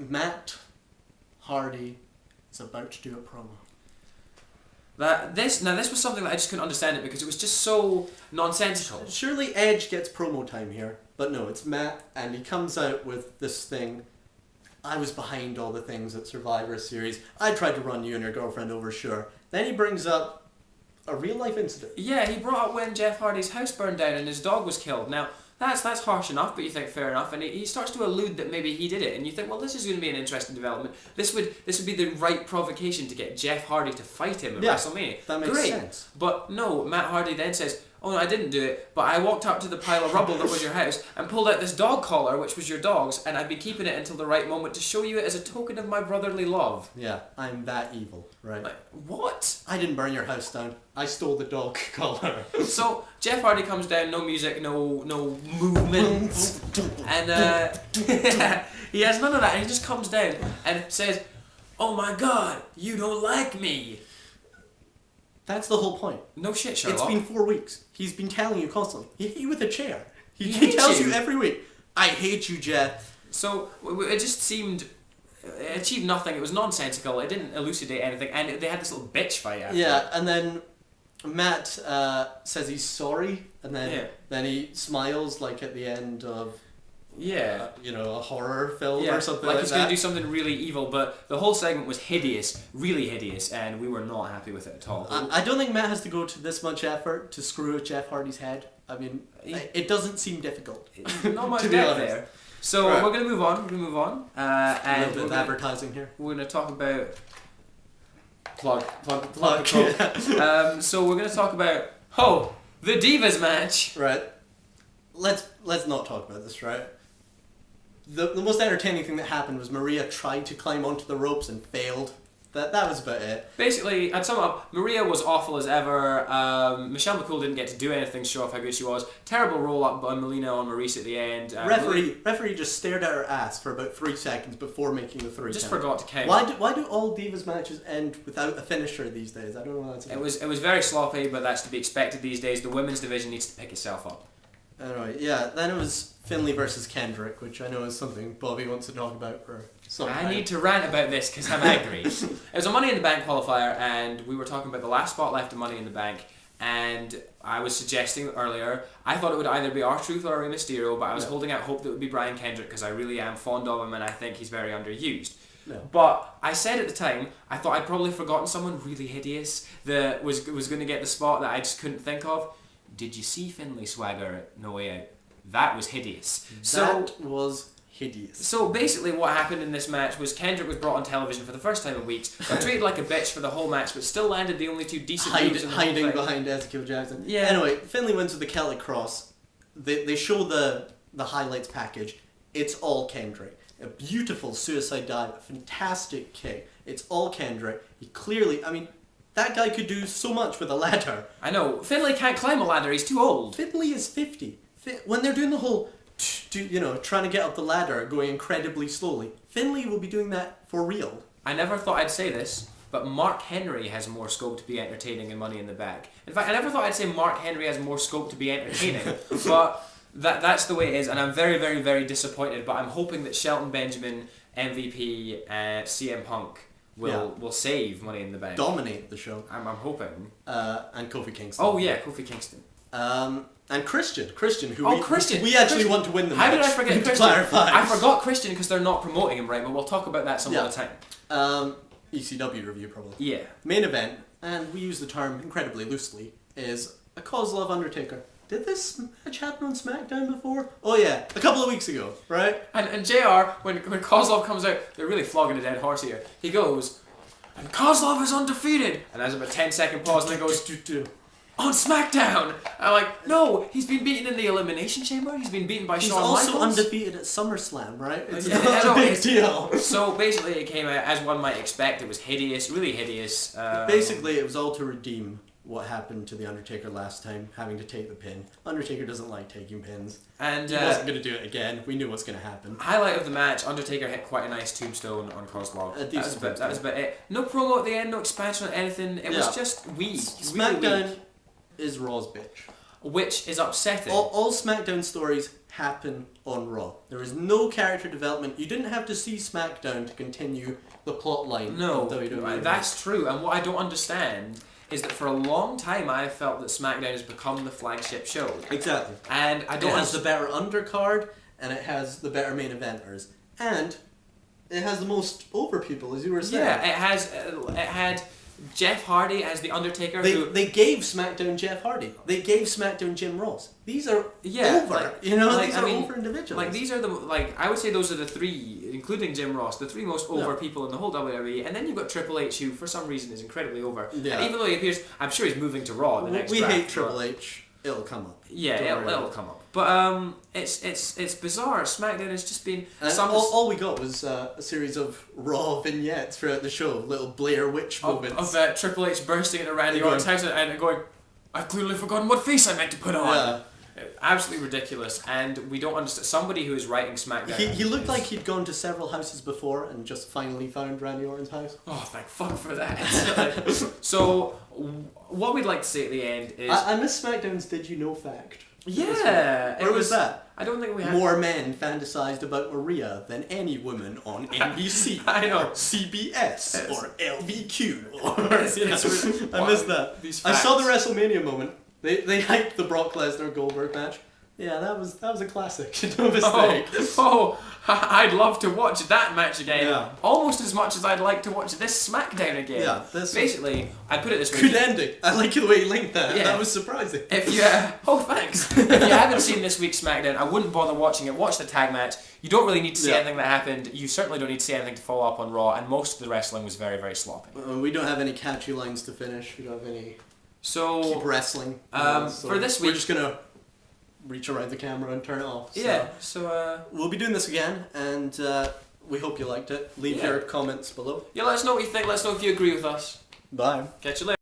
Matt Hardy is about to do a promo. This was something that I just couldn't understand it because it was just so nonsensical. Surely Edge gets promo time here, but no, it's Matt, and he comes out with this thing. I was behind all the things at Survivor Series. I tried to run you and your girlfriend over, sure. Then he brings up a real life incident. Yeah, he brought up when Jeff Hardy's house burned down and his dog was killed. Now, that's harsh enough, but you think fair enough, and he starts to allude that maybe he did it, and you think, well, this is going to be an interesting development. This would be the right provocation to get Jeff Hardy to fight him at WrestleMania. That makes sense. But no, Matt Hardy then says, oh no, I didn't do it, but I walked up to the pile of rubble that was your house and pulled out this dog collar, which was your dog's, and I'd be keeping it until the right moment to show you it as a token of my brotherly love. Yeah, I'm that evil, right? Like, what? I didn't burn your house down. I stole the dog collar. So Jeff Hardy comes down, no music, no movement, and he has none of that, and he just comes down and says, oh my god, you don't like me. That's the whole point. No shit, Sherlock. It's been 4 weeks. He's been telling you constantly. He hit you with a chair. He tells you. you every week, I hate you, Jeff. So it just seemed... It achieved nothing. It was nonsensical. It didn't elucidate anything. And they had this little bitch fight after. Yeah, and then Matt says he's sorry, and then he smiles like at the end of... Yeah. A horror film or something like that. Like he's going to do something really evil, but the whole segment was hideous, really hideous, and we were not happy with it at all. I don't think Matt has to go to this much effort to screw with Jeff Hardy's head. I mean, it doesn't seem difficult. Not much depth there. So right. We're going to move on. And a little bit of advertising here. We're going to talk about... Plug. Yeah. So we're going to talk about... the Divas match! Right. Let's not talk about this, right? The most entertaining thing that happened was Maria tried to climb onto the ropes and failed. That was about it. Basically, I'd sum up, Maria was awful as ever. Michelle McCool didn't get to do anything to show off how good she was. Terrible roll-up by Melina on Maurice at the end. Referee just stared at her ass for about 3 seconds before making the 3 Just count. forgot to count. Why do all Divas matches end without a finisher these days? I don't know what that's about. It was very sloppy, but that's to be expected these days. The women's division needs to pick itself up. Alright, yeah. Then it was Finlay versus Kendrick, which I know is something Bobby wants to talk about for some time. I need to rant about this because I'm angry. It was a Money in the Bank qualifier, and we were talking about the last spot left of Money in the Bank, and I was suggesting earlier, I thought it would either be R-Truth or Rey Mysterio, but I was holding out hope that it would be Brian Kendrick because I really am fond of him and I think he's very underused. No. But I said at the time, I thought I'd probably forgotten someone really hideous that was going to get the spot that I just couldn't think of. Did you see Finlay swagger at No Way Out? That was hideous. That was hideous. So basically what happened in this match was Kendrick was brought on television for the first time in weeks, got treated like a bitch for the whole match, but still landed the only 2 decent moves in the whole hiding thing. behind Ezekiel Jackson. Yeah. Anyway, Finlay wins with the Celtic Cross. They show the highlights package. It's all Kendrick. A beautiful suicide dive, a fantastic kick. It's all Kendrick. He clearly, that guy could do so much with a ladder. I know. Finlay can't climb a ladder. He's too old. Finlay is 50. When they're doing the whole, trying to get up the ladder, going incredibly slowly, Finlay will be doing that for real. I never thought I'd say this, but Mark Henry has more scope to be entertaining in Money in the Bank. In fact, I never thought I'd say Mark Henry has more scope to be entertaining, but that's the way it is, and I'm very, very, very disappointed, but I'm hoping that Shelton Benjamin, MVP, CM Punk will save Money in the Bank. Dominate the show. I'm hoping. And Kofi Kingston. Oh yeah, Kofi Kingston. And Christian, who we actually want to win the match. How did I forget Christian? Clarify. I forgot Christian because they're not promoting him right, but we'll talk about that some other time. ECW review probably. Yeah. Main event, and we use the term incredibly loosely, is a Kozlov Undertaker. Did this match happen on Smackdown before? Oh yeah, a couple of weeks ago, right? And JR, when Kozlov comes out, they're really flogging a dead horse here. He goes, and Kozlov is undefeated. And there's about a 10-second pause, and then goes, on SmackDown. I'm like, no, he's been beaten in the Elimination Chamber. He's been beaten by Shawn Michaels. He's also undefeated at SummerSlam, right? It's not a big deal. So basically, it came out as one might expect. It was hideous, really hideous. Basically, it was all to redeem what happened to The Undertaker last time, having to take the pin. Undertaker doesn't like taking pins. And he wasn't going to do it again. We knew what's going to happen. Highlight of the match, Undertaker hit quite a nice tombstone on Kozlov. That was about it. No promo at the end, no expansion on anything. It was just weak. Smackdown really weak. Is Raw's bitch. Which is upsetting. All SmackDown stories happen on Raw. There is no character development. You didn't have to see SmackDown to continue the plot line. No, of WWE. that's true. And what I don't understand is that for a long time I felt that SmackDown has become the flagship show. Exactly. And I don't. It has the better undercard, and it has the better main eventers, and it has the most over people, as you were saying. Yeah, it had Jeff Hardy as the Undertaker. They gave SmackDown Jeff Hardy. They gave SmackDown Jim Ross. These are over. These are over individuals. Like these are I would say those are the three, including Jim Ross, the three most over people in the whole WWE. And then you've got Triple H, who for some reason is incredibly over. Yeah. And even though he appears, I'm sure he's moving to Raw in the next We draft, hate Triple H. It'll come up. Yeah, it'll come up. But it's bizarre. SmackDown has just been all we got was a series of Raw vignettes throughout the show, little Blair Witch moments of Triple H bursting into Randy Orton's house and going, "I've clearly forgotten what face I meant to put on." Yeah. Absolutely ridiculous, and we don't understand. Somebody who is writing SmackDown. He looked like he'd gone to several houses before and just finally found Randy Orton's house. Oh, thank fuck for that. So, what we'd like to say at the end is... I miss SmackDown's Did You Know fact. Yeah. Where was that? I don't think we had... More men fantasized about Maria than any woman on NBC. I know. Or CBS. Or LVQ. I missed that. I saw the WrestleMania moment. They hyped the Brock Lesnar Goldberg match. Yeah, that was a classic. No mistake. I'd love to watch that match again. Yeah. Almost as much as I'd like to watch this SmackDown again. Yeah, basically, I put it this way. Good ending. I like the way you linked that. Yeah. That was surprising. If you thanks. If you haven't seen this week's SmackDown, I wouldn't bother watching it. Watch the tag match. You don't really need to see anything that happened. You certainly don't need to see anything to follow up on Raw, and most of the wrestling was very, very sloppy. We don't have any catchy lines to finish. We don't have any. So keep wrestling. For this week, we're just gonna reach around the camera and turn it off. So yeah. So we'll be doing this again, and we hope you liked it. Leave your comments below. Yeah, let us know what you think. Let us know if you agree with us. Bye. Catch you later.